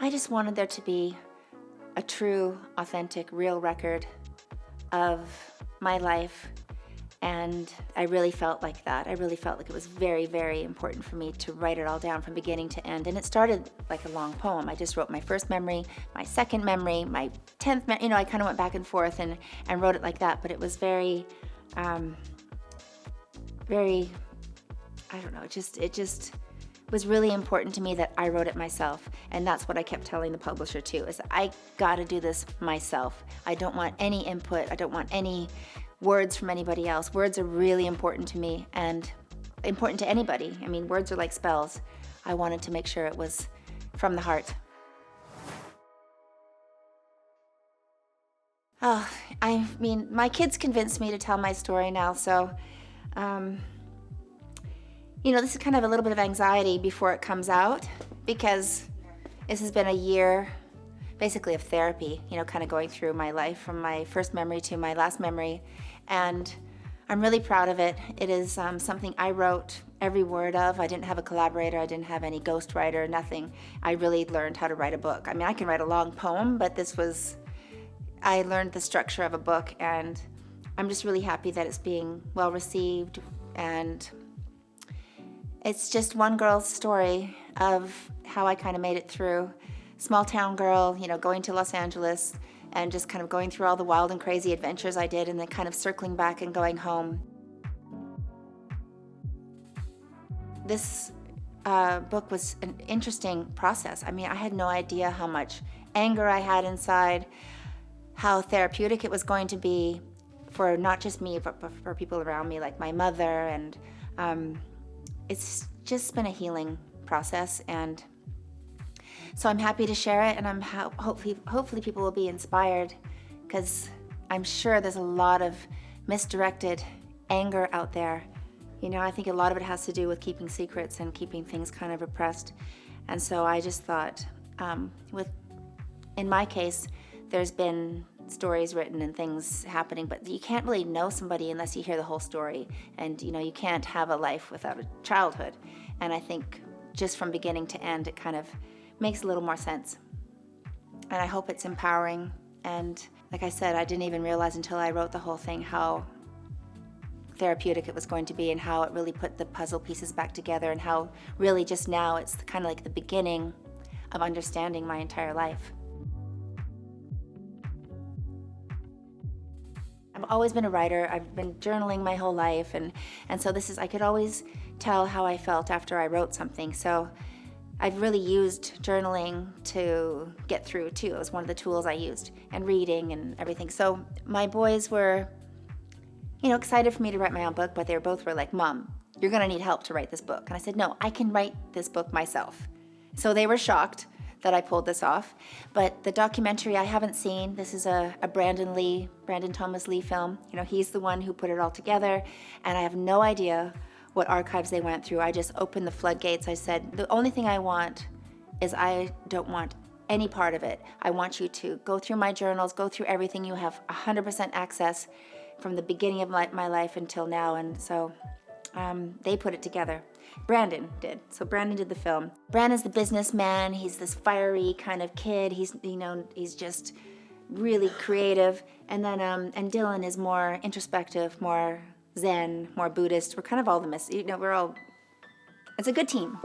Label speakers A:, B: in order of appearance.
A: I just wanted there to be a true, authentic, real record of my life. And I really felt like that. I really felt like it was very, very important for me to write it all down from beginning to end. And it started like a long poem. I just wrote my first memory, my second memory, my 10th memory. I kind of went back and forth and wrote it like that. But it was very, very, I don't know, it just was really important to me that I wrote it myself. And that's what I kept telling the publisher too, is I gotta do this myself. I don't want any input. I don't want any words from anybody else. Words are really important to me and important to anybody. I mean, words are like spells. I wanted to make sure it was from the heart. Oh, I mean, my kids convinced me to tell my story now, so, this is kind of a little bit of anxiety before it comes out, because this has been a year, basically, of therapy, kind of going through my life from my first memory to my last memory, and I'm really proud of it. It is something I wrote every word of. I didn't have a collaborator. I didn't have any ghostwriter, nothing. I really learned how to write a book. I mean, I can write a long poem, but I learned the structure of a book, and I'm just really happy that it's being well received, and it's just one girl's story of how I kind of made it through. Small town girl, going to Los Angeles and just kind of going through all the wild and crazy adventures I did, and then kind of circling back and going home. This book was an interesting process. I mean, I had no idea how much anger I had inside, how therapeutic it was going to be for not just me, but for people around me, like my mother, and it's just been a healing process, and so I'm happy to share it, and I'm hopefully people will be inspired, because I'm sure there's a lot of misdirected anger out there. I think a lot of it has to do with keeping secrets and keeping things kind of repressed, and so I just thought, in my case, there's been stories written and things happening, but you can't really know somebody unless you hear the whole story, and you can't have a life without a childhood, and I think just from beginning to end it kind of makes a little more sense, and I hope it's empowering. And like I said, I didn't even realize until I wrote the whole thing how therapeutic it was going to be, and how it really put the puzzle pieces back together, and how really just now it's kind of like the beginning of understanding my entire life. I've always been a writer. I've been journaling my whole life, and so I could always tell how I felt after I wrote something. So I've really used journaling to get through too. It was one of the tools I used, and reading and everything. So my boys were, excited for me to write my own book, but they both were like, "Mom, you're gonna need help to write this book." And I said, "No, I can write this book myself." So they were shocked that I pulled this off. But the documentary I haven't seen. This is a Brandon Thomas Lee film. He's the one who put it all together, and I have no idea what archives they went through. I just opened the floodgates. I said, the only thing I want is I don't want any part of it. I want you to go through my journals, go through everything. You have 100% access from the beginning of my life until now. And so they put it together. Brandon did. So Brandon did the film. Brandon's the businessman. He's this fiery kind of kid. He's just really creative. And then and Dylan is more introspective, more Zen, more Buddhist. We're kind of all it's a good team.